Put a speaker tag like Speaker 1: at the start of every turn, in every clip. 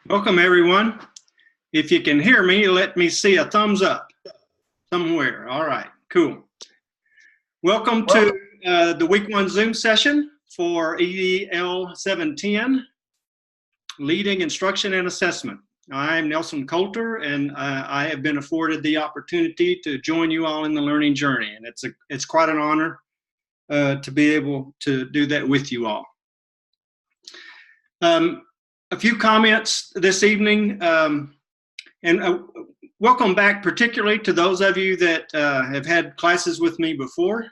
Speaker 1: Welcome, everyone. If you can hear me, let me see a thumbs up somewhere. All right, cool. Welcome to the week one Zoom session for EDL 710, Leading Instruction and Assessment. I'm Nelson Coulter, and I have been afforded the opportunity to join you all in the learning journey, and it's quite an honor to be able to do that with you all. A few comments this evening, and welcome back particularly to those of you that have had classes with me before.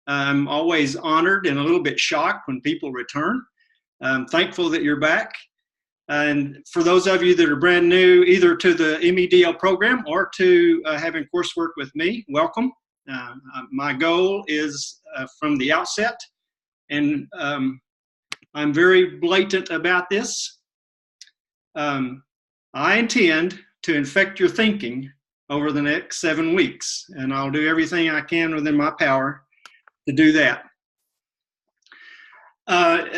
Speaker 1: I'm always honored and a little bit shocked when people return. I'm thankful that you're back. And for those of you that are brand new, either to the EDL program or to having coursework with me, welcome. My goal is from the outset, and I'm very blatant about this. I intend to infect your thinking over the next 7 weeks, and I'll do everything I can within my power to do that.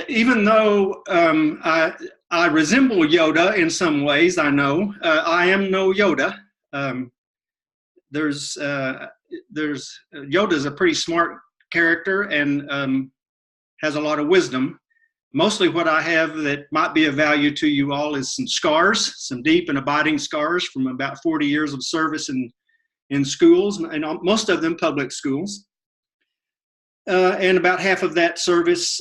Speaker 1: Even though I resemble Yoda in some ways, I know I am no Yoda. Yoda's a pretty smart character and has a lot of wisdom. Mostly what I have that might be of value to you all is some scars, some deep and abiding scars from about 40 years of service in schools, and most of them public schools. And about half of that service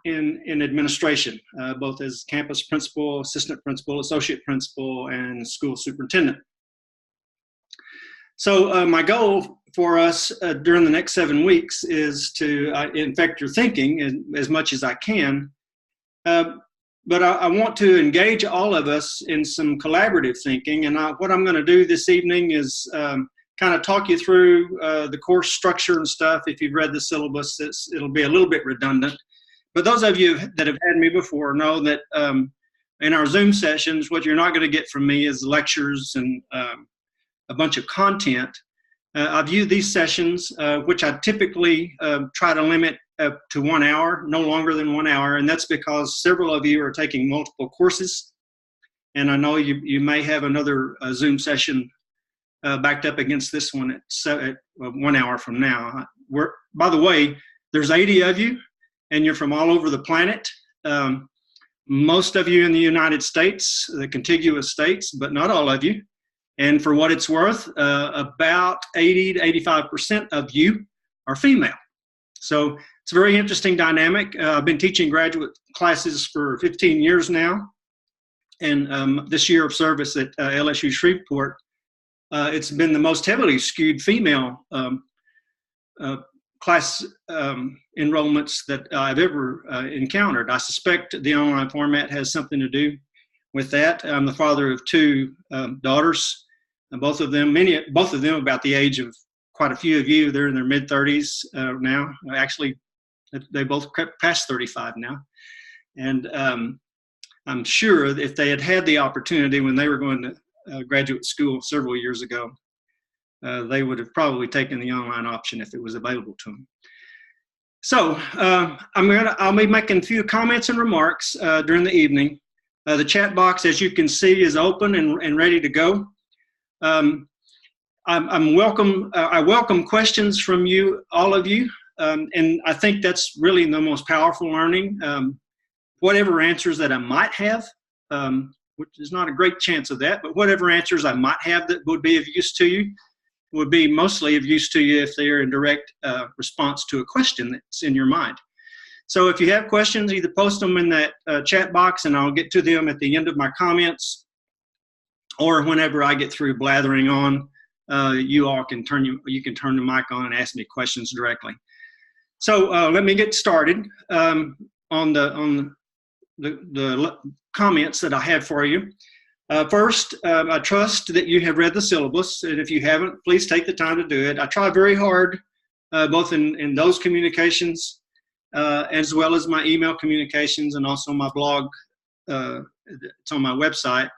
Speaker 1: in administration, both as campus principal, assistant principal, associate principal, and school superintendent. So my goal for us during the next 7 weeks is to infect your thinking as much as I can. But I want to engage all of us in some collaborative thinking. And what I'm going to do this evening is kind of talk you through the course structure and stuff. If you've read the syllabus, it'll be a little bit redundant. But those of you that have had me before know that in our Zoom sessions, what you're not going to get from me is lectures and a bunch of content. I view these sessions, which I typically try to limit to 1 hour, no longer than 1 hour, and that's because several of you are taking multiple courses, and I know you may have another Zoom session backed up against this one at 1 hour from now. By the way, there's 80 of you, and you're from all over the planet. Most of you in the United States, the contiguous states, but not all of you. And for what it's worth, about 80 to 85% of you are female. So it's a very interesting dynamic. I've been teaching graduate classes for 15 years now. And this year of service at LSU Shreveport, it's been the most heavily skewed female class enrollments that I've ever encountered. I suspect the online format has something to do with that. I'm the father of two daughters, and both of them about the age of quite a few of you. They're in their mid-30s now. Actually, they both crept past 35 now. And I'm sure that if they had the opportunity when they were going to graduate school several years ago, they would have probably taken the online option if it was available to them. So I'll be making a few comments and remarks during the evening. The chat box, as you can see, is open and ready to go. I welcome questions from you, all of you, and I think that's really the most powerful learning. Whatever answers that I might have, which is not a great chance of that, but whatever answers I might have that would be of use to you would be mostly of use to you if they are in direct response to a question that's in your mind. So if you have questions, either post them in that chat box and I'll get to them at the end of my comments, or whenever I get through blathering on, you all can turn the mic on and ask me questions directly. So let me get started on the comments that I have for you. First, I trust that you have read the syllabus, and if you haven't, please take the time to do it. I try very hard, both in those communications as well as my email communications and also my blog. It's on my website,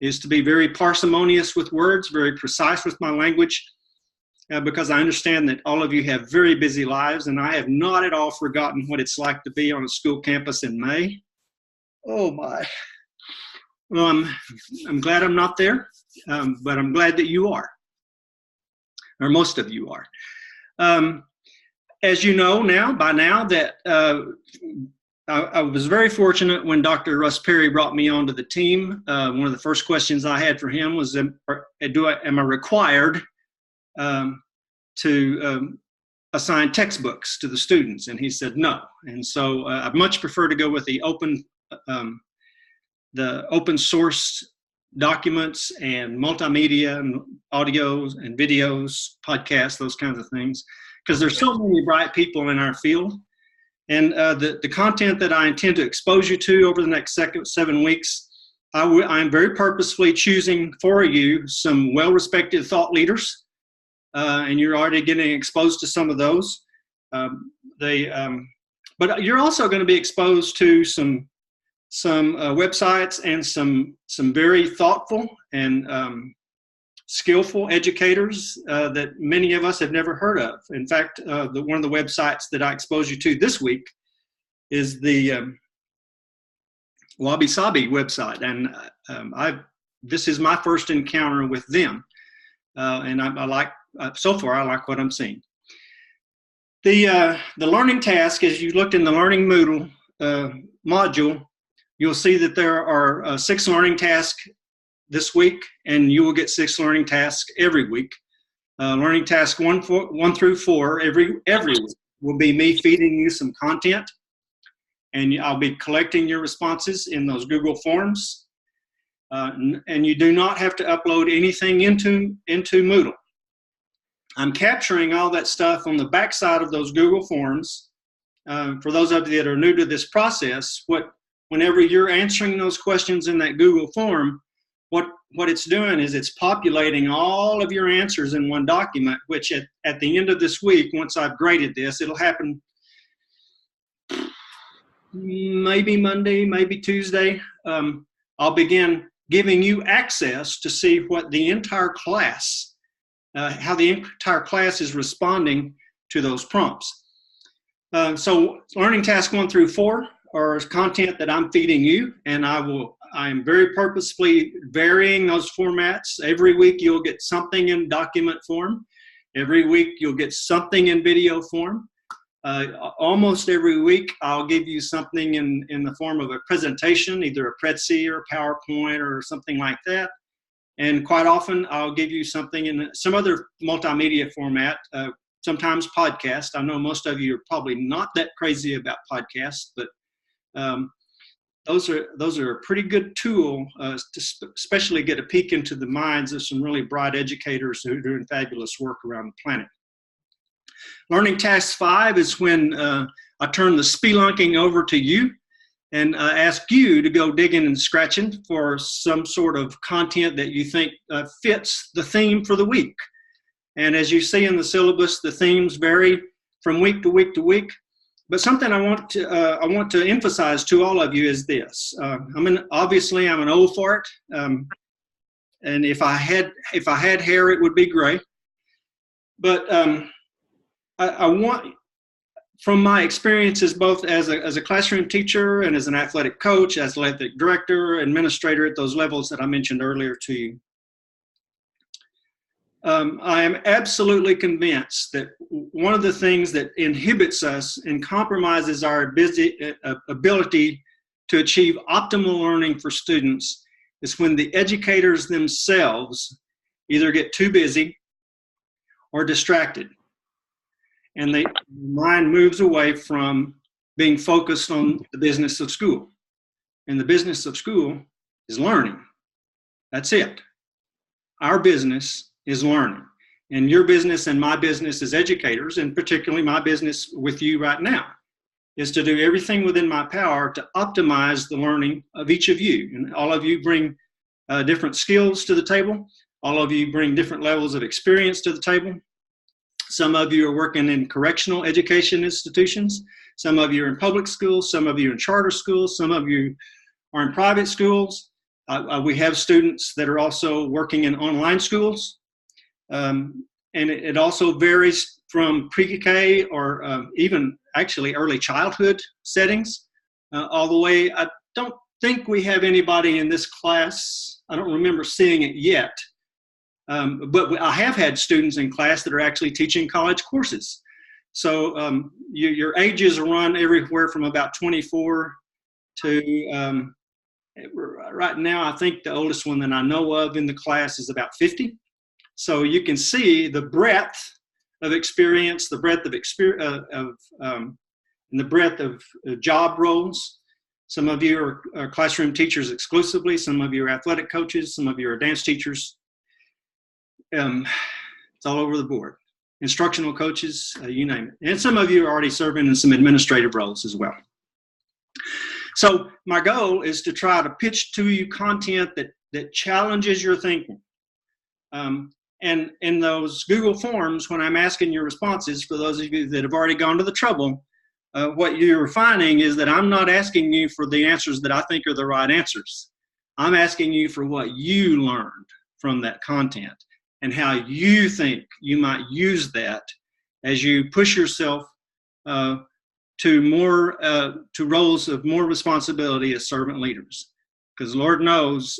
Speaker 1: is to be very parsimonious with words, very precise with my language, because I understand that all of you have very busy lives, and I have not at all forgotten what it's like to be on a school campus in May. Oh my. Well, I'm glad I'm not there, but I'm glad that you are, or most of you are. As you know by now that I was very fortunate when Dr. Russ Perry brought me onto the team. One of the first questions I had for him was, am I required to assign textbooks to the students? And he said no. And so I much prefer to go with the open source documents and multimedia and audios and videos, podcasts, those kinds of things, because there's so many bright people in our field. And the content that I intend to expose you to over the next 7 weeks, I'm very purposefully choosing for you some well-respected thought leaders, and you're already getting exposed to some of those. But you're also going to be exposed to some websites and some very thoughtful and skillful educators that many of us have never heard of. In fact, one of the websites that I expose you to this week is the Wabi Sabi website, and this is my first encounter with them, and I like so far I like what I'm seeing. The learning task, as you looked in the Learning Moodle module, you'll see that there are 6 learning tasks this week, and you will get 6 learning tasks every week. Learning task 1 through 4 every week will be me feeding you some content, and I'll be collecting your responses in those Google Forms. And you do not have to upload anything into Moodle. I'm capturing all that stuff on the backside of those Google Forms. For those of you that are new to this process, whenever you're answering those questions in that Google form, what it's doing is it's populating all of your answers in one document, which at the end of this week, once I've graded this, it'll happen maybe Monday, maybe Tuesday. I'll begin giving you access to see what the entire class, how the entire class is responding to those prompts. So learning task 1 through 4 are content that I'm feeding you, and I'm very purposefully varying those formats. Every week you'll get something in document form. Every week you'll get something in video form. Almost every week I'll give you something in the form of a presentation, either a Prezi or a PowerPoint or something like that. And quite often I'll give you something in some other multimedia format, sometimes podcast. I know most of you are probably not that crazy about podcasts, but those are a pretty good tool to especially get a peek into the minds of some really bright educators who are doing fabulous work around the planet. Learning task 5 is when I turn the spelunking over to you and ask you to go digging and scratching for some sort of content that you think fits the theme for the week. And as you see in the syllabus, the themes vary from week to week to week. But something I want to emphasize to all of you is this. Obviously I'm an old fart, and if I had hair, it would be gray. But I want, from my experiences both as a classroom teacher and as an athletic coach, as athletic director, administrator at those levels that I mentioned earlier to you, I am absolutely convinced that one of the things that inhibits us and compromises our ability to achieve optimal learning for students is when the educators themselves either get too busy or distracted, and the mind moves away from being focused on the business of school. And the business of school is learning. That's it. Our business is learning. And your business and my business as educators, and particularly my business with you right now, is to do everything within my power to optimize the learning of each of you. And all of you bring different skills to the table. All of you bring different levels of experience to the table. Some of you are working in correctional education institutions. Some of you are in public schools. Some of you are in charter schools. Some of you are in private schools. We have students that are also working in online schools. And it also varies from pre-K or even actually early childhood settings all the way. I don't think we have anybody in this class. I don't remember seeing it yet. But I have had students in class that are actually teaching college courses. So your ages run everywhere from about 24 to right now, I think the oldest one that I know of in the class is about 50. So you can see the breadth of experience, the breadth of and the breadth of job roles. Some of you are classroom teachers exclusively. Some of you are athletic coaches. Some of you are dance teachers. It's all over the board. Instructional coaches, you name it. And some of you are already serving in some administrative roles as well. So my goal is to try to pitch to you content that challenges your thinking. And in those Google Forms, when I'm asking your responses, for those of you that have already gone to the trouble, what you're finding is that I'm not asking you for the answers that I think are the right answers. I'm asking you for what you learned from that content and how you think you might use that as you push yourself to roles of more responsibility as servant leaders. Because Lord knows,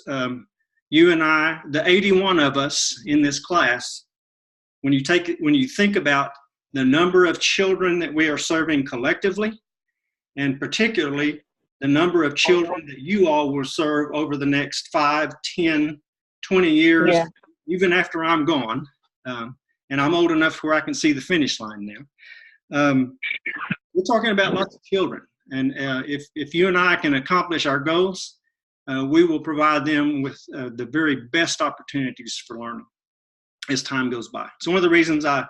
Speaker 1: you and I, the 81 of us in this class, when you think about the number of children that we are serving collectively, and particularly the number of children that you all will serve over the next 5, 10, 20 years, even after I'm gone, and I'm old enough where I can see the finish line now. We're talking about lots of children, and if you and I can accomplish our goals, we will provide them with the very best opportunities for learning as time goes by. So one of the reasons I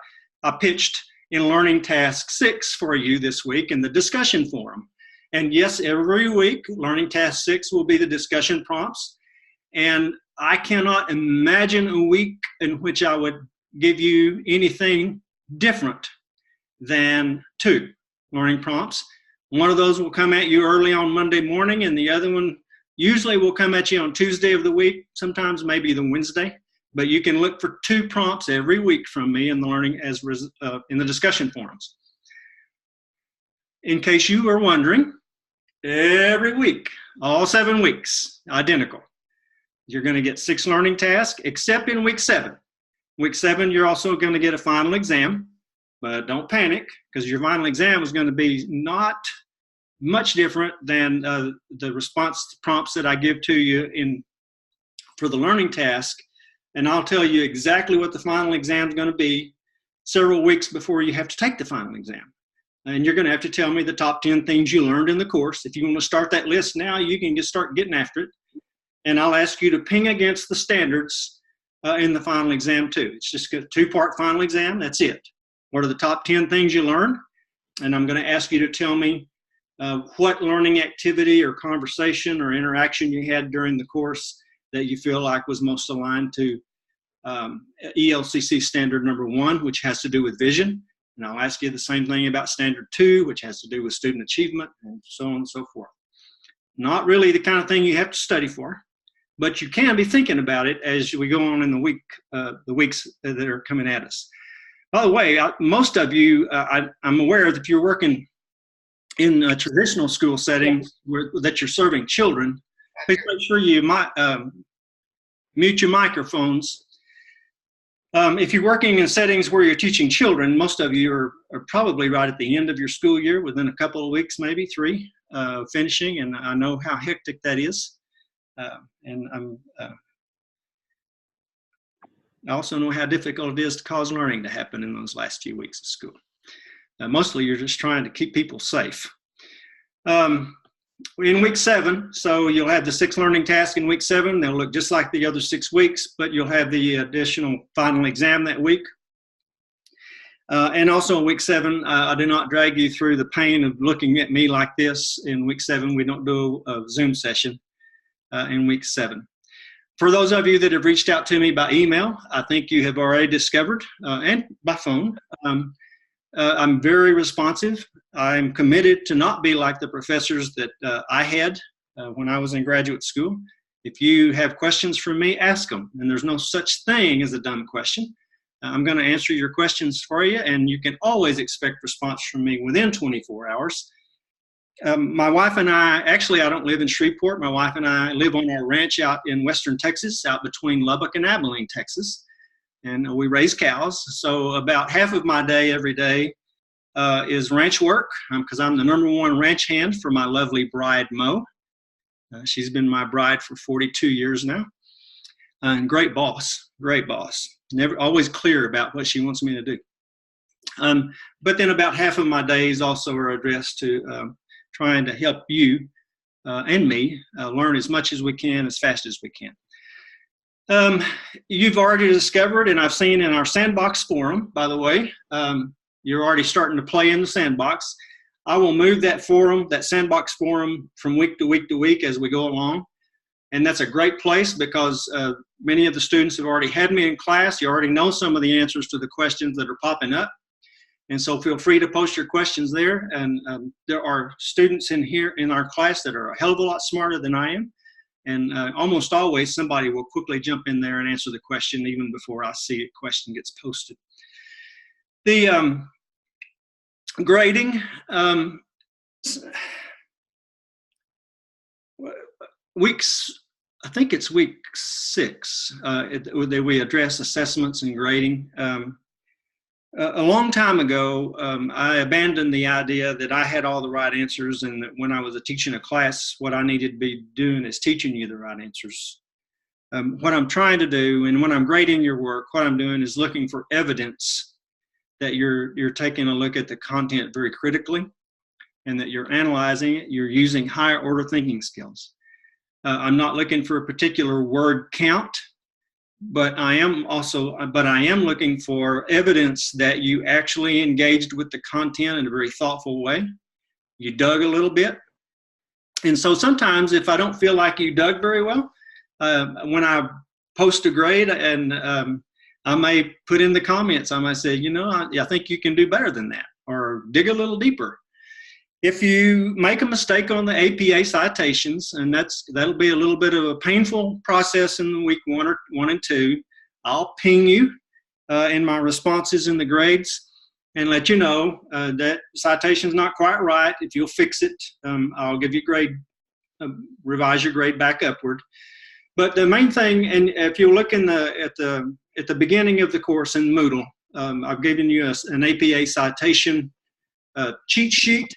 Speaker 1: pitched in Learning Task 6 for you this week in the discussion forum. And yes, every week, Learning Task 6 will be the discussion prompts. And I cannot imagine a week in which I would give you anything different than 2 learning prompts. One of those will come at you early on Monday morning, and the other one usually will come at you on Tuesday of the week, sometimes maybe the Wednesday. But you can look for 2 prompts every week from me in the in the discussion forums. In case you are wondering, every week, all 7 weeks, identical. You're going to get 6 learning tasks, except in week 7. Week 7, you're also going to get a final exam, but don't panic, because your final exam is going to be not much different than the response prompts that I give to you for the learning task. And I'll tell you exactly what the final exam is going to be several weeks before you have to take the final exam. And you're going to have to tell me the top 10 things you learned in the course. If you want to start that list now, you can just start getting after it. And I'll ask you to ping against the standards in the final exam too. It's just a 2-part final exam. That's it. What are the top 10 things you learned? And I'm going to ask you to tell me what learning activity or conversation or interaction you had during the course that you feel like was most aligned to ELCC standard number 1, which has to do with vision. And I'll ask you the same thing about standard 2, which has to do with student achievement, and so on and so forth. Not really the kind of thing you have to study for, but you can be thinking about it as we go on in the weeks that are coming at us. By the way, most of you, I'm aware that if you're working in a traditional school setting that you're serving children, please make sure you mute your microphones. If you're working in settings where you're teaching children, most of you are probably right at the end of your school year, within a couple of weeks, maybe 3, finishing, and I know how hectic that is. And I also know how difficult it is to cause learning to happen in those last few weeks of school. Mostly you're just trying to keep people safe. In week 7, so you'll have the 6 learning tasks in week 7. They'll look just like the other 6 weeks, but you'll have the additional final exam that week. And also in week 7, I do not drag you through the pain of looking at me like this. In week 7, we don't do a Zoom session in week 7. For those of you that have reached out to me by email, I think you have already discovered, and by phone, I'm very responsive. I'm committed to not be like the professors that I had when I was in graduate school. If you have questions for me, ask them. And there's no such thing as a dumb question. I'm going to answer your questions for you, and you can always expect response from me within 24 hours. My wife and I, actually, I don't live in Shreveport. My wife and I live on our ranch out in western Texas, out between Lubbock and Abilene, Texas. And we raise cows. So about half of my day every day is ranch work, because I'm the #1 ranch hand for my lovely bride, Mo. She's been my bride for 42 years now. And great boss. Never always clear about what she wants me to do. But then about half of my days also are addressed to trying to help you and me learn as much as we can, as fast as we can. You've already discovered, and I've seen in our sandbox forum, by the way, you're already starting to play in the sandbox. I will move that forum, that sandbox forum, from week to week to week as we go along. And that's a great place because many of the students have already had me in class. You already know some of the answers to the questions that are popping up. And so feel free to post your questions there. And there are students in here in our class that are a hell of a lot smarter than I am. And almost always somebody will quickly jump in there and answer the question even before I see a question gets posted. The grading, I think it's week 6 that we address assessments and grading. A long time ago, I abandoned the idea that I had all the right answers, and that when I was teaching a class, what I needed to be doing is teaching you the right answers. What I'm trying to do, and when I'm grading your work, what I'm doing is looking for evidence that you're taking a look at the content very critically, and that you're analyzing it, you're using higher order thinking skills. I'm not looking for a particular word count, but I am looking for evidence that you actually engaged with the content in a very thoughtful way. You dug a little bit. And so sometimes if I don't feel like you dug very well, when I post a grade, and I may put in the comments, I might say, I think you can do better than that, or dig a little deeper. If you make a mistake on the APA citations, and that'll be a little bit of a painful process in week 1 and 2, I'll ping you in my responses in the grades and let you know that citation's not quite right. If you'll fix it, I'll give you grade, revise your grade back upward. But the main thing, and if you look at the beginning of the course in Moodle, I've given you an APA citation cheat sheet.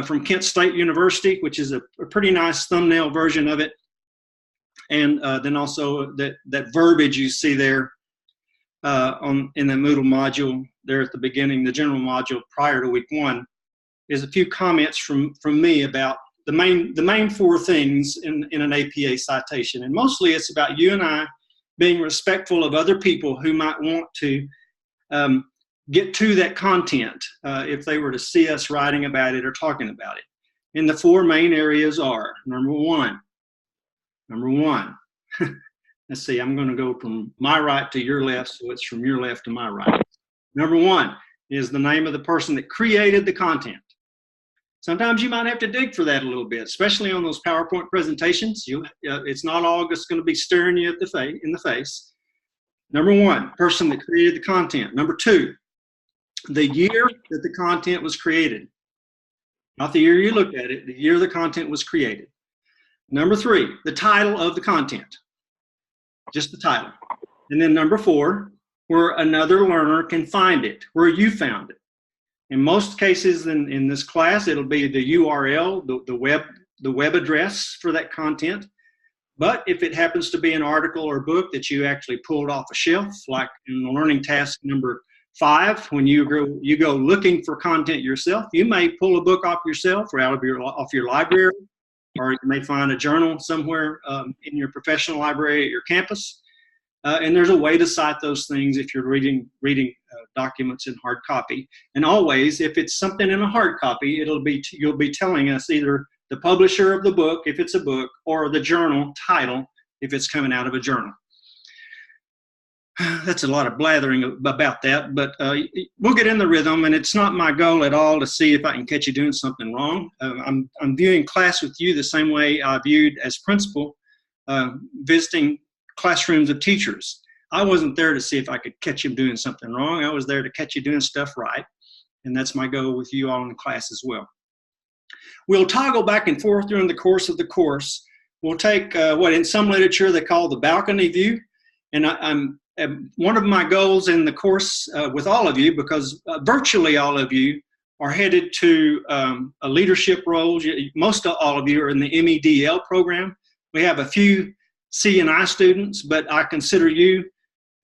Speaker 1: From Kent State University, which is a pretty nice thumbnail version of it. And then also that verbiage you see there in the Moodle module there at the beginning, the general module prior to week 1, is a few comments from me about the main 4 things in an APA citation. And mostly it's about you and I being respectful of other people who might want to get to that content if they were to see us writing about it or talking about it. And the 4 main areas are, number one, let's see, I'm going to go from my right to your left, so it's from your left to my right. Number 1 is the name of the person that created the content. Sometimes you might have to dig for that a little bit, especially on those PowerPoint presentations. It's not all just going to be staring you in the face. Number 1, person that created the content. Number 2, the year that the content was created. Not the year you looked at it, the year the content was created. Number 3, the title of the content. Just the title. And then number 4, where another learner can find it, where you found it. In most cases in this class, it'll be the URL, the web address for that content. But if it happens to be an article or book that you actually pulled off a shelf, like in the learning task number 5, when you go looking for content yourself, you may pull a book off yourself or off your library, or you may find a journal somewhere in your professional library at your campus. And there's a way to cite those things if you're reading documents in hard copy. And always, if it's something in a hard copy, you'll be telling us either the publisher of the book, if it's a book, or the journal title, if it's coming out of a journal. That's a lot of blathering about that, but we'll get in the rhythm, and it's not my goal at all to see if I can catch you doing something wrong. I'm viewing class with you the same way I viewed as principal visiting classrooms of teachers. I wasn't there to see if I could catch you doing something wrong. I was there to catch you doing stuff right, and that's my goal with you all in the class as well. We'll toggle back and forth during the course of the course. We'll take what in some literature they call the balcony view. And one of my goals in the course with all of you, because virtually all of you are headed to a leadership roles. Most of all of you are in the EDL program. We have a few C&I students, but I consider you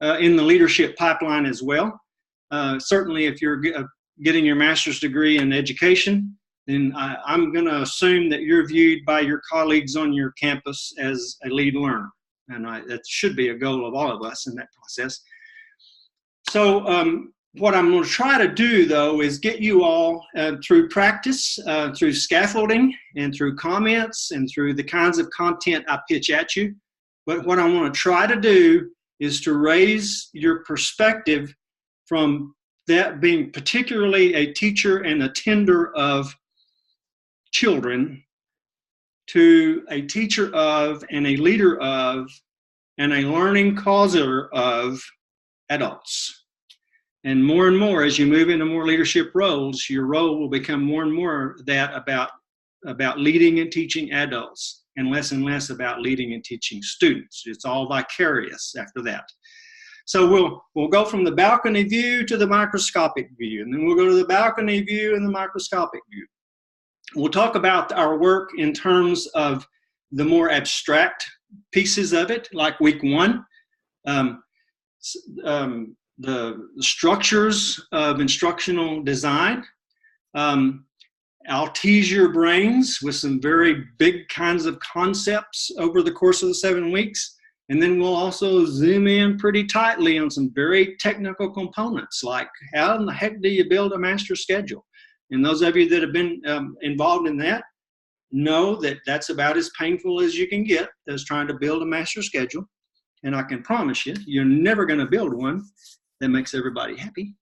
Speaker 1: in the leadership pipeline as well. Certainly if you're getting your master's degree in education, then I'm going to assume that you're viewed by your colleagues on your campus as a lead learner. And that should be a goal of all of us in that process. So what I'm going to try to do, though, is get you all through practice, through scaffolding, and through comments, and through the kinds of content I pitch at you. But what I want to try to do is to raise your perspective from that being particularly a teacher and a tender of children to a teacher of and a leader of and a learning causer of adults. And more as you move into more leadership roles, your role will become more and more that about leading and teaching adults and less about leading and teaching students. It's all vicarious after that. So we'll go from the balcony view to the microscopic view, and then we'll go to the balcony view and the microscopic view. We'll talk about our work in terms of the more abstract pieces of it, like week 1, the structures of instructional design. I'll tease your brains with some very big kinds of concepts over the course of the 7 weeks. And then we'll also zoom in pretty tightly on some very technical components, like how in the heck do you build a master schedule? And those of you that have been involved in that know that that's about as painful as you can get as trying to build a master schedule. And I can promise you, you're never going to build one that makes everybody happy.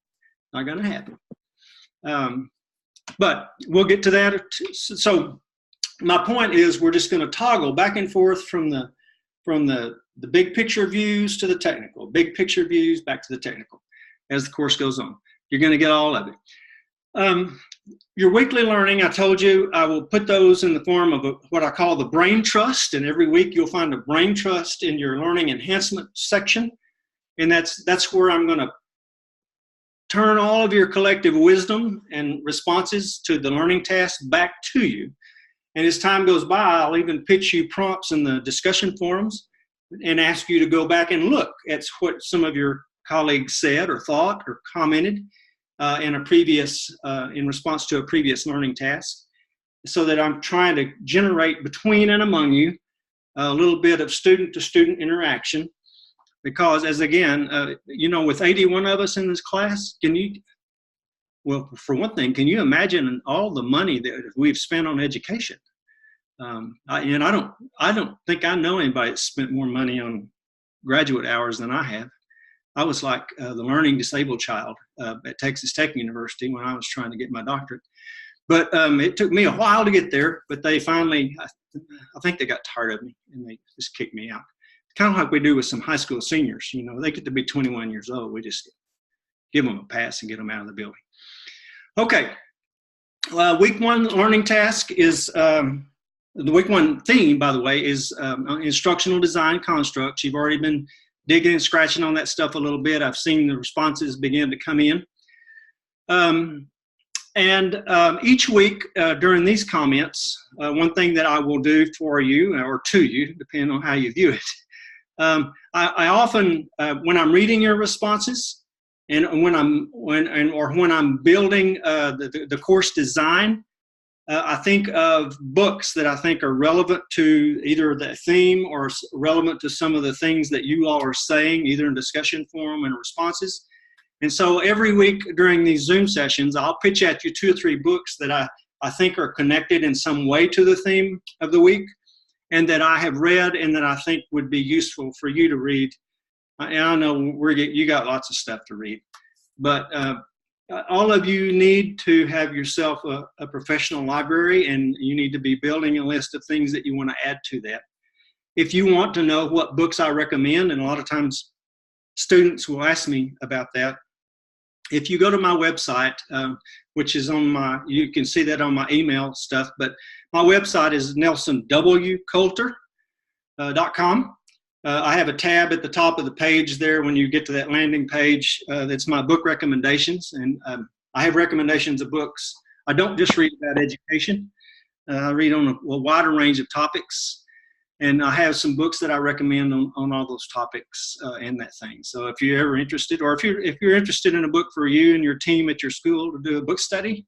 Speaker 1: Not going to happen. But we'll get to that. So my point is we're just going to toggle back and forth from the big picture views to the technical, big picture views back to the technical as the course goes on. You're going to get all of it. Your weekly learning, I told you, I will put those in the form of what I call the brain trust. And every week you'll find a brain trust in your learning enhancement section. And that's where I'm going to turn all of your collective wisdom and responses to the learning task back to you. And as time goes by, I'll even pitch you prompts in the discussion forums and ask you to go back and look at what some of your colleagues said or thought or commented in response to a previous learning task, so that I'm trying to generate between and among you a little bit of student-to-student interaction. Because as again, with 81 of us in this class, for one thing, can you imagine all the money that we've spent on education? I don't think I know anybody that spent more money on graduate hours than I have. I was like the learning disabled child at Texas Tech University when I was trying to get my doctorate. But it took me a while to get there, but they finally, I think they got tired of me and they just kicked me out. Kind of like we do with some high school seniors. They get to be 21 years old. We just give them a pass and get them out of the building. Okay, week 1 learning task is, the week 1 theme, by the way, is instructional design constructs. You've already been digging and scratching on that stuff a little bit. I've seen the responses begin to come in. Each week during these comments, one thing that I will do for you or to you, depending on how you view it, I often, when I'm reading your responses and when I'm building the course design, I think of books that I think are relevant to either the theme or relevant to some of the things that you all are saying, either in discussion forum and responses. And so every week during these Zoom sessions, I'll pitch at you 2 or 3 books that I think are connected in some way to the theme of the week, and that I have read and that I think would be useful for you to read. And I know you got lots of stuff to read, but all of you need to have yourself a professional library, and you need to be building a list of things that you want to add to that. If you want to know what books I recommend, and a lot of times students will ask me about that, if you go to my website, which is on my, you can see that on my email stuff, but my website is nelsonwcoulter.com. I have a tab at the top of the page there when you get to that landing page. That's my book recommendations. And I have recommendations of books. I don't just read about education. I read on a wider range of topics. And I have some books that I recommend on all those topics in that thing. So if you're ever interested, or if you're interested in a book for you and your team at your school to do a book study,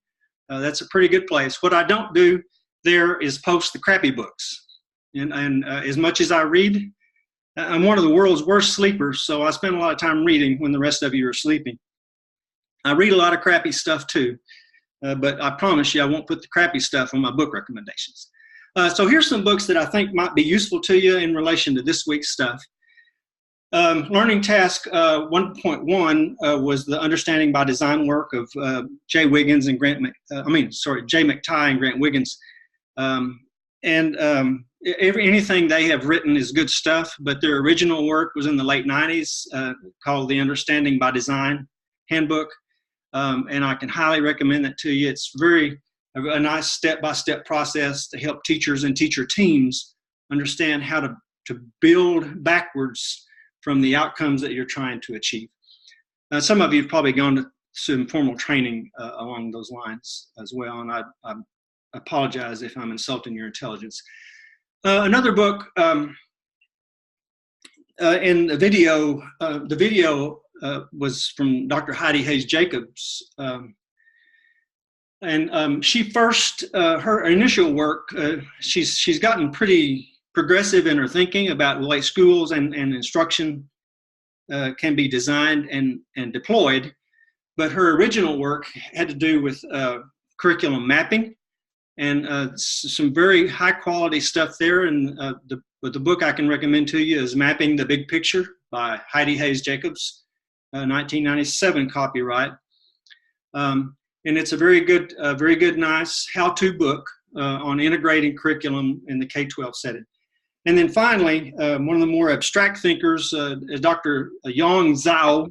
Speaker 1: that's a pretty good place. What I don't do there is post the crappy books. And as much as I read, I'm one of the world's worst sleepers, so I spend a lot of time reading when the rest of you are sleeping. I read a lot of crappy stuff too, but I promise you I won't put the crappy stuff on my book recommendations. So here's some books that I think might be useful to you in relation to this week's stuff. Learning Task 1.1 was the Understanding by Design work of Jay Wiggins and Jay McTighe and Grant Wiggins. Anything they have written is good stuff, but their original work was in the late 90s called the Understanding by Design Handbook, and I can highly recommend that to you. It's a nice step-by-step process to help teachers and teacher teams understand how to build backwards from the outcomes that you're trying to achieve. Some of you have probably gone to some formal training along those lines as well, and I apologize if I'm insulting your intelligence. Another book in the video was from Dr. Heidi Hayes Jacobs. She first, her initial work, she's gotten pretty progressive in her thinking about the way schools and instruction can be designed and deployed. But her original work had to do with curriculum mapping and some very high quality stuff there. And the book I can recommend to you is Mapping the Big Picture by Heidi Hayes Jacobs, 1997 copyright. And it's a very good, nice how-to book on integrating curriculum in the K-12 setting. And then finally, one of the more abstract thinkers is Dr. Yang Zhao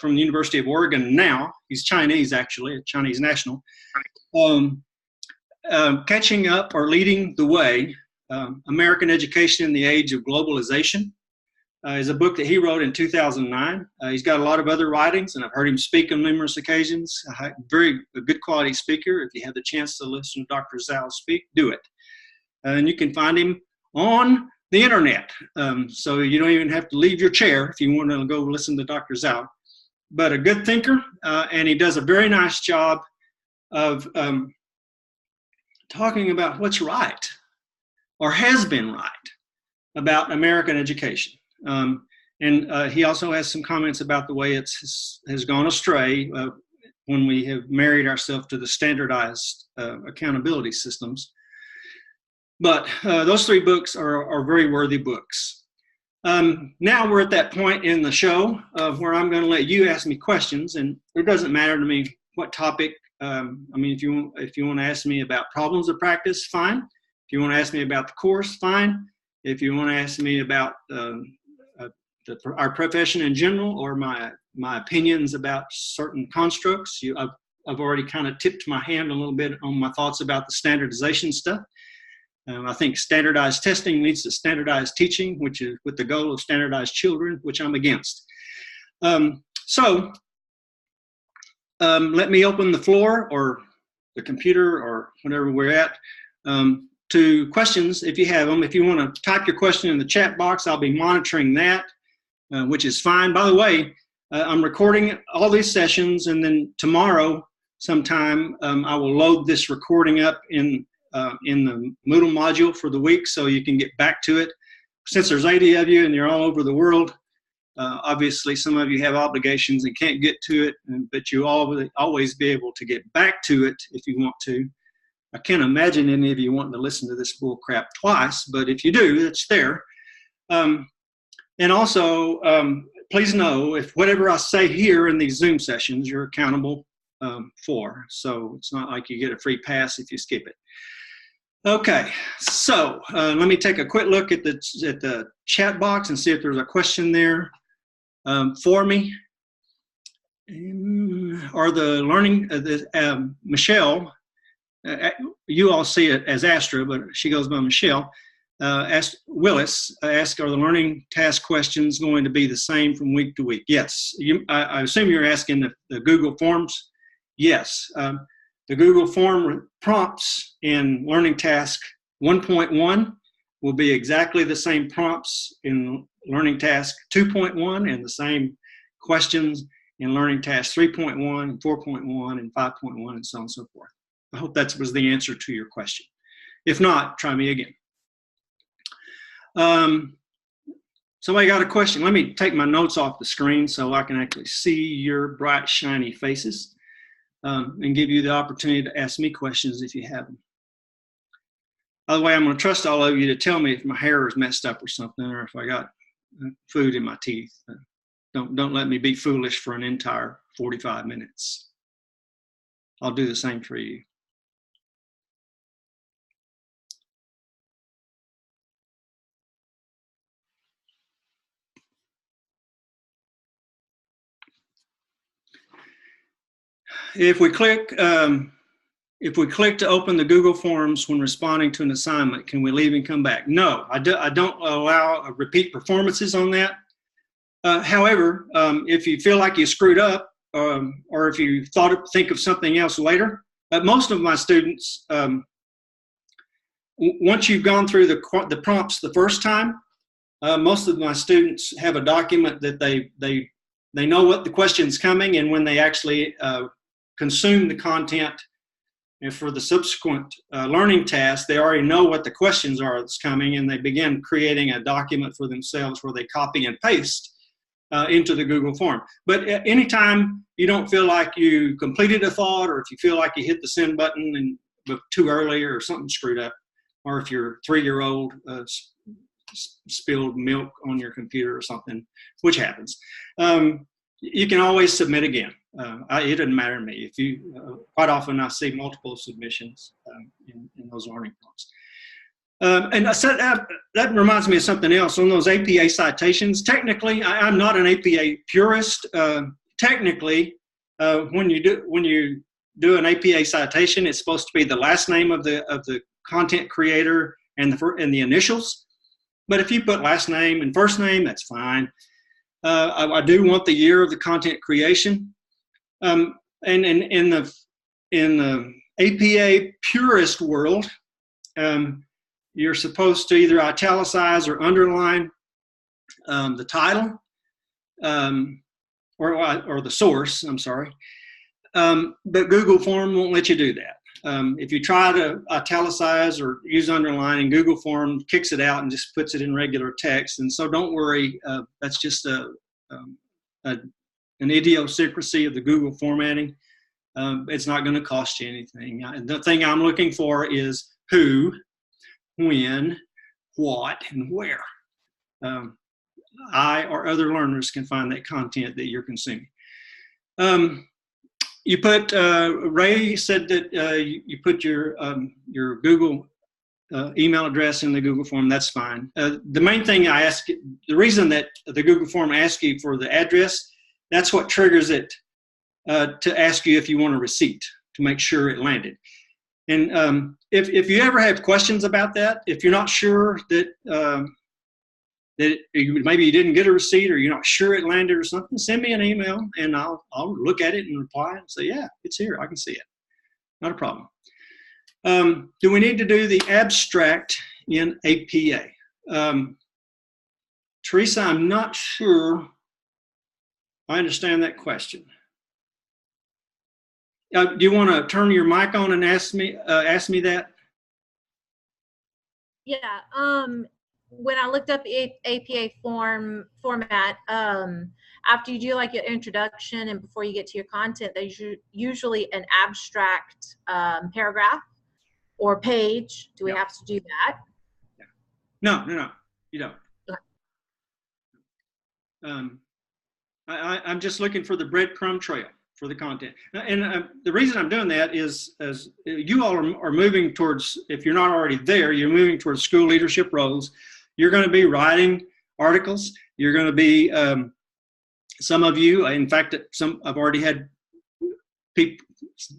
Speaker 1: from the University of Oregon now. He's Chinese, actually, a Chinese national. Catching Up or Leading the Way, American Education in the Age of Globalization. Is a book that he wrote in 2009. He's got a lot of other writings, and I've heard him speak on numerous occasions. A good quality speaker. If you have the chance to listen to Dr. Zhao speak, do it. And you can find him on the internet. So you don't even have to leave your chair if you want to go listen to Dr. Zhao. But a good thinker, and he does a very nice job of talking about what's right or has been right about American education. He also has some comments about the way it has gone astray when we have married ourselves to the standardized accountability systems. But those three books are very worthy books. Now we're at that point in the show where I'm going to let you ask me questions, and it doesn't matter to me what topic. If you want to ask me about problems of practice, fine. If you want to ask me about the course, fine. If you want to ask me about our profession in general, or my opinions about certain constructs, I've already kind of tipped my hand a little bit on my thoughts about the standardization stuff. I think standardized testing leads to standardized teaching, which is with the goal of standardized children, which I'm against. So let me open the floor or the computer or whatever we're at to questions if you have them. If you want to type your question in the chat box, I'll be monitoring that. Which is fine. By the way, I'm recording all these sessions, and then tomorrow sometime I will load this recording up in the Moodle module for the week, so you can get back to it. Since there's 80 of you and you're all over the world, obviously some of you have obligations and can't get to it, but you always be able to get back to it if you want to. I can't imagine any of you wanting to listen to this bull crap twice, but if you do, it's there. And also, please know if whatever I say here in these Zoom sessions, you're accountable for. So it's not like you get a free pass if you skip it. Okay, so let me take a quick look at the chat box and see if there's a question there for me. or the learning, Michelle, you all see it as Astra, but she goes by Michelle, Willis asked, are the learning task questions going to be the same from week to week? Yes. I assume you're asking the Google Forms. Yes. The Google Form prompts in Learning Task 1.1 will be exactly the same prompts in Learning Task 2.1 and the same questions in Learning Task 3.1 and 4.1 and 5.1 and so on and so forth. I hope that was the answer to your question. If not, try me again. Somebody got a question. Let me take my notes off the screen so I can actually see your bright, shiny faces and give you the opportunity to ask me questions if you have them. By the way, I'm going to trust all of you to tell me if my hair is messed up or something, or if I got food in my teeth. Don't let me be foolish for an entire 45 minutes. I'll do the same for you. If we click to open the Google Forms when responding to an assignment, can we leave and come back? No, I don't allow repeat performances on that. However, if you feel like you screwed up, or if you think of something else later, most of my students, once you've gone through the prompts the first time, most of my students have a document that they know what the question's coming, and when they actually consume the content and for the subsequent learning tasks, they already know what the questions are that's coming, and they begin creating a document for themselves where they copy and paste into the Google form. But anytime you don't feel like you completed a thought, or if you feel like you hit the send button but too early or something screwed up, or if your 3-year-old spilled milk on your computer or something, which happens, you can always submit again. It doesn't matter to me. If you, quite often I see multiple submissions in those learning prompts. And I said that reminds me of something else. On those APA citations, technically, I'm not an APA purist. Technically, when you do an APA citation, it's supposed to be the last name of the content creator and the initials. But if you put last name and first name, that's fine. I do want the year of the content creation. And in the APA purist world, you're supposed to either italicize or underline the title or the source, I'm sorry. But Google Form won't let you do that. If you try to italicize or use underlining, Google Form kicks it out and just puts it in regular text. And so don't worry, that's just an idiosyncrasy of the Google formatting. It's not going to cost you anything. The thing I'm looking for is who, when, what, and where. I or other learners can find that content that you're consuming. You put, Ray said that you put your Google email address in the Google form. That's fine. The main thing I ask, the reason that the Google form asks you for the address, that's what triggers it to ask you if you want a receipt to make sure it landed. And if you ever have questions about that, if you're not sure that maybe you didn't get a receipt, or you're not sure it landed or something, send me an email and I'll look at it and reply and say, yeah, it's here. I can see it. Not a problem. Do we need to do the abstract in APA? Teresa, I'm not sure I understand that question. Do you want to turn your mic on and ask me that?
Speaker 2: Yeah. When I looked up APA format, after you do like your introduction and before you get to your content, there's usually an abstract paragraph or page. Do we have to do that?
Speaker 1: No, you don't.
Speaker 2: Okay.
Speaker 1: I'm just looking for the breadcrumb trail for the content. And the reason I'm doing that is, as you all are moving towards, if you're not already there, you're moving towards school leadership roles. You're going to be writing articles. You're going to be Some of you, in fact, I've already had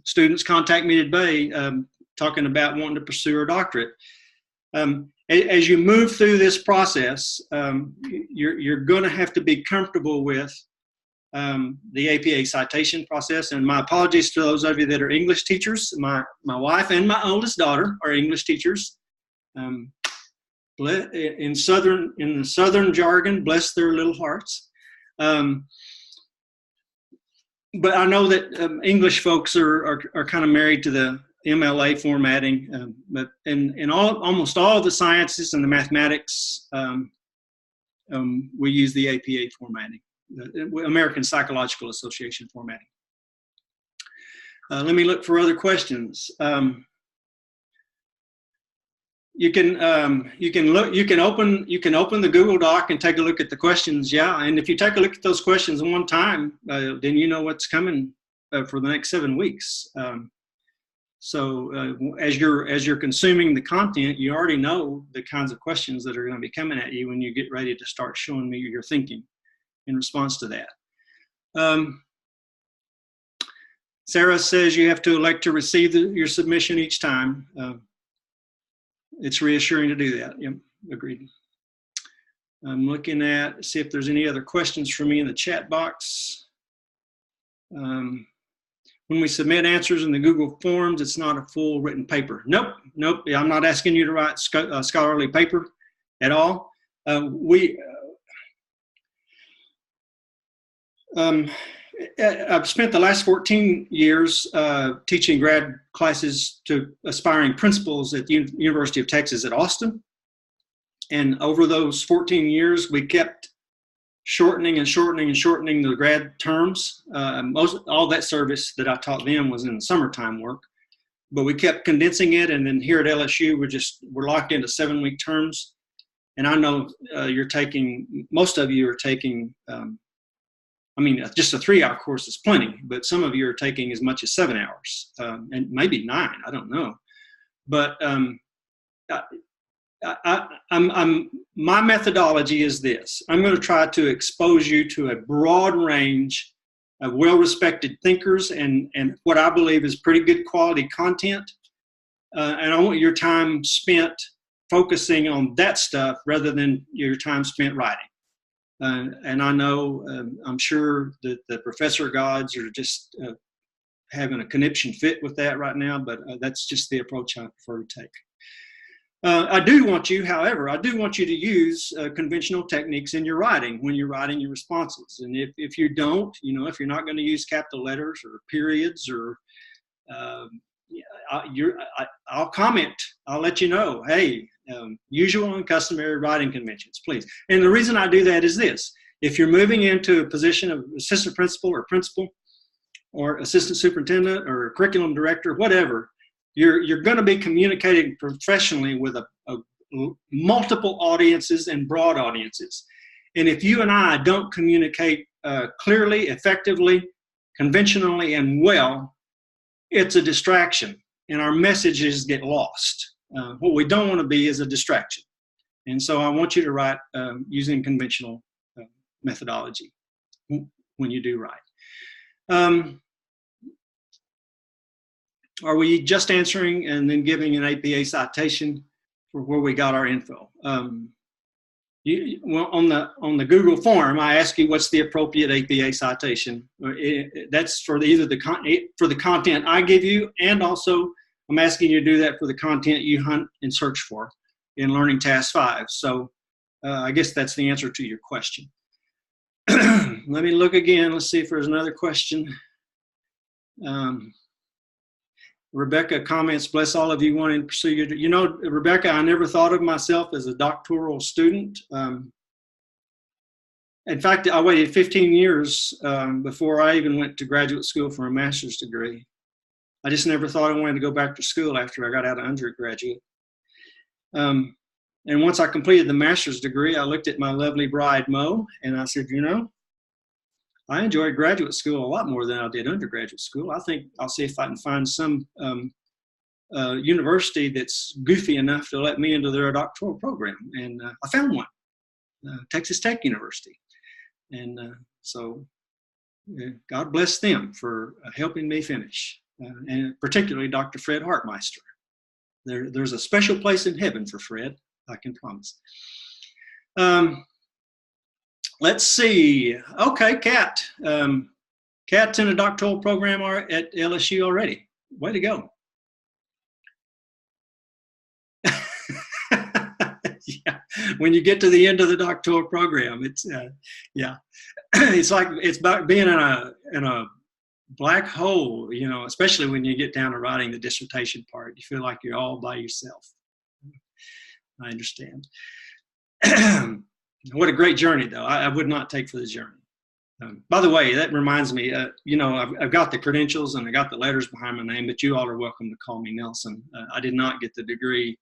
Speaker 1: students contact me today talking about wanting to pursue a doctorate. As you move through this process, you're going to have to be comfortable with the APA citation process. And my apologies to those of you that are English teachers. My wife and my oldest daughter are English teachers. In the Southern jargon, bless their little hearts. But I know that English folks are kind of married to the MLA formatting, but in almost all of the sciences and the mathematics, we use the APA formatting, the American Psychological Association formatting. Let me look for other questions. You can open the Google Doc and take a look at the questions. Yeah, and if you take a look at those questions one time, then you know what's coming for the next 7 weeks. So as you're consuming the content, you already know the kinds of questions that are going to be coming at you when you get ready to start showing me your thinking in response to that. Sarah says you have to elect to receive your submission each time. It's reassuring to do that. Yep, agreed. I'm looking at, see if there's any other questions for me in the chat box. When we submit answers in the Google Forms, it's not a full written paper. Nope. I'm not asking you to write a scholarly paper at all. I've spent the last 14 years teaching grad classes to aspiring principals at the University of Texas at Austin. And over those 14 years, we kept shortening the grad terms. All that service that I taught them was in the summertime work, but we kept condensing it. And then here at LSU, we're locked into 7-week terms. And I know most of you are taking, just a 3-hour course is plenty, but some of you are taking as much as 7 hours, and maybe 9, I don't know. But my methodology is this. I'm going to try to expose you to a broad range of well-respected thinkers and what I believe is pretty good quality content. And I want your time spent focusing on that stuff rather than your time spent writing. And I know, I'm sure that the professor gods are just having a conniption fit with that right now, but that's just the approach I prefer to take. I do want you to use conventional techniques in your writing when you're writing your responses. And if you don't, if you're not going to use capital letters or periods or I'll comment. I'll let you know, hey, usual and customary writing conventions, please. And the reason I do that is this. If you're moving into a position of assistant principal or assistant superintendent or curriculum director, whatever, you're going to be communicating professionally with multiple audiences and broad audiences. And if you and I don't communicate clearly, effectively, conventionally, and well, it's a distraction, and our messages get lost. What we don't want to be is a distraction. And so I want you to write using conventional methodology when you do write. Are we just answering and then giving an APA citation for where we got our info? On the Google form, I ask you what's the appropriate APA citation. That's for either the content I give you, and also I'm asking you to do that for the content you hunt and search for in Learning Task 5. So I guess that's the answer to your question. Let me look again. Let's see if there's another question. Rebecca comments, bless all of you wanting to pursue your, Rebecca, I never thought of myself as a doctoral student. In fact, I waited 15 years before I even went to graduate school for a master's degree. I just never thought I wanted to go back to school after I got out of undergraduate. And once I completed the master's degree, I looked at my lovely bride, Mo, and I said, I enjoyed graduate school a lot more than I did undergraduate school. I think I'll see if I can find some university that's goofy enough to let me into their doctoral program. And I found one, Texas Tech University. And so God bless them for helping me finish, and particularly Dr. Fred Hartmeister. There's a special place in heaven for Fred, I can promise. Let's see. Okay, Kat. Kat's in a doctoral program at LSU already. Way to go. Yeah, when you get to the end of the doctoral program, it's yeah, it's like it's about being in a black hole, you know, especially when you get down to writing the dissertation part. You feel like you're all by yourself. I understand. What a great journey, though. I would not take for the journey. By the way, that reminds me, you know, I've got the credentials and I got the letters behind my name, but you all are welcome to call me Nelson. I did not get the degree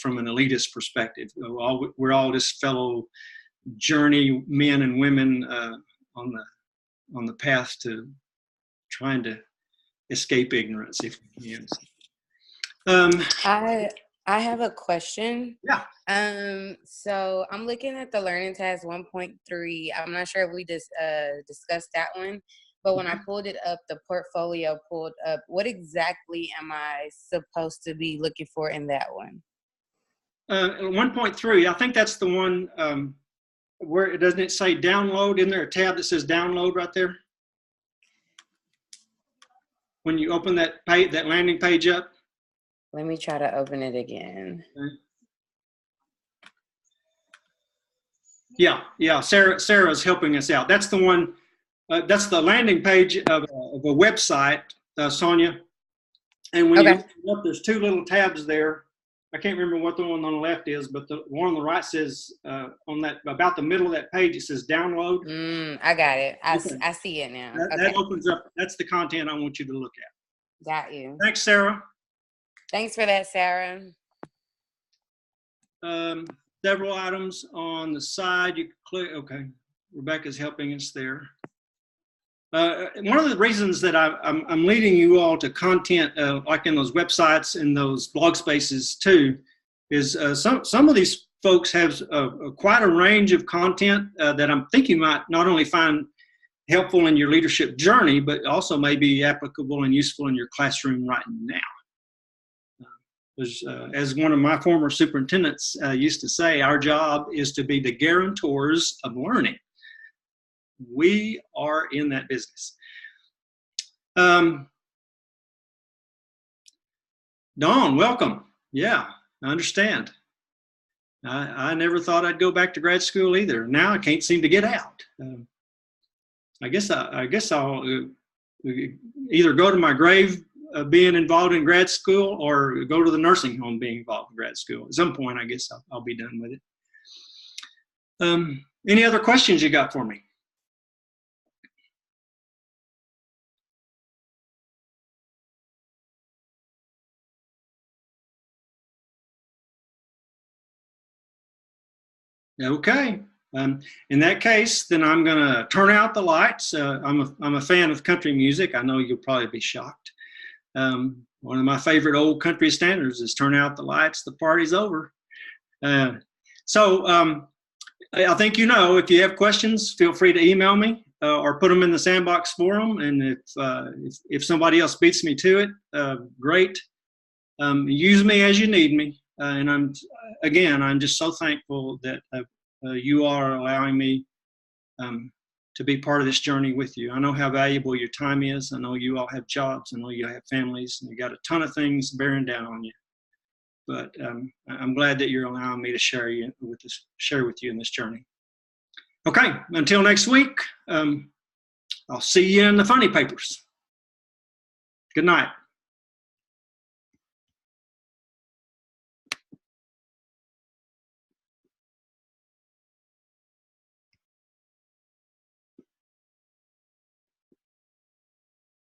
Speaker 1: from an elitist perspective. We're all just fellow journey men and women on the path to trying to escape ignorance, if we can.
Speaker 3: I have a question.
Speaker 1: Yeah.
Speaker 3: So I'm looking at the learning task 1.3. I'm not sure if we just discussed that one, but when I pulled it up, the portfolio pulled up. What exactly am I supposed to be looking for in that one?
Speaker 1: 1.3. I think that's the one where it doesn't it say download? Isn't there a tab that says download right there? When you open that page, that landing page up.
Speaker 3: Let me try to open it again.
Speaker 1: Okay. Yeah. Sarah's helping us out. That's the one. That's the landing page of a website, Sonia. And when you open it up, there's two little tabs there. I can't remember what the one on the left is, but the one on the right says on that about the middle of that page, it says download.
Speaker 3: I got it. I see it now.
Speaker 1: That opens up. That's the content I want you to look at.
Speaker 3: Got you.
Speaker 1: Thanks, Sarah.
Speaker 3: Thanks for that, Sarah.
Speaker 1: Several items on the side. You can click. Okay, Rebecca's helping us there. One of the reasons that I'm leading you all to content like in those websites and those blog spaces too, is some of these folks have quite a range of content that I'm thinking might not only find helpful in your leadership journey, but also may be applicable and useful in your classroom right now. As one of my former superintendents used to say, our job is to be the guarantors of learning. We are in that business. Dawn, welcome. Yeah, I understand. I never thought I'd go back to grad school either. Now I can't seem to get out. I guess I'll either go to my grave being involved in grad school or go to the nursing home being involved in grad school. At some point, I guess I'll be done with it. Any other questions you got for me? Okay. In that case, then I'm going to turn out the lights. I'm a fan of country music. I know you'll probably be shocked. One of my favorite old country standards is turn out the lights, the party's over. So I think, you know, if you have questions, feel free to email me or put them in the Sandbox forum. And if somebody else beats me to it, great. Use me as you need me. And I'm just so thankful that you are allowing me to be part of this journey with you. I know how valuable your time is. I know you all have jobs. I know you have families, and you got a ton of things bearing down on you. But I'm glad that you're allowing me to share with you in this journey. Okay, until next week, I'll see you in the funny papers. Good night.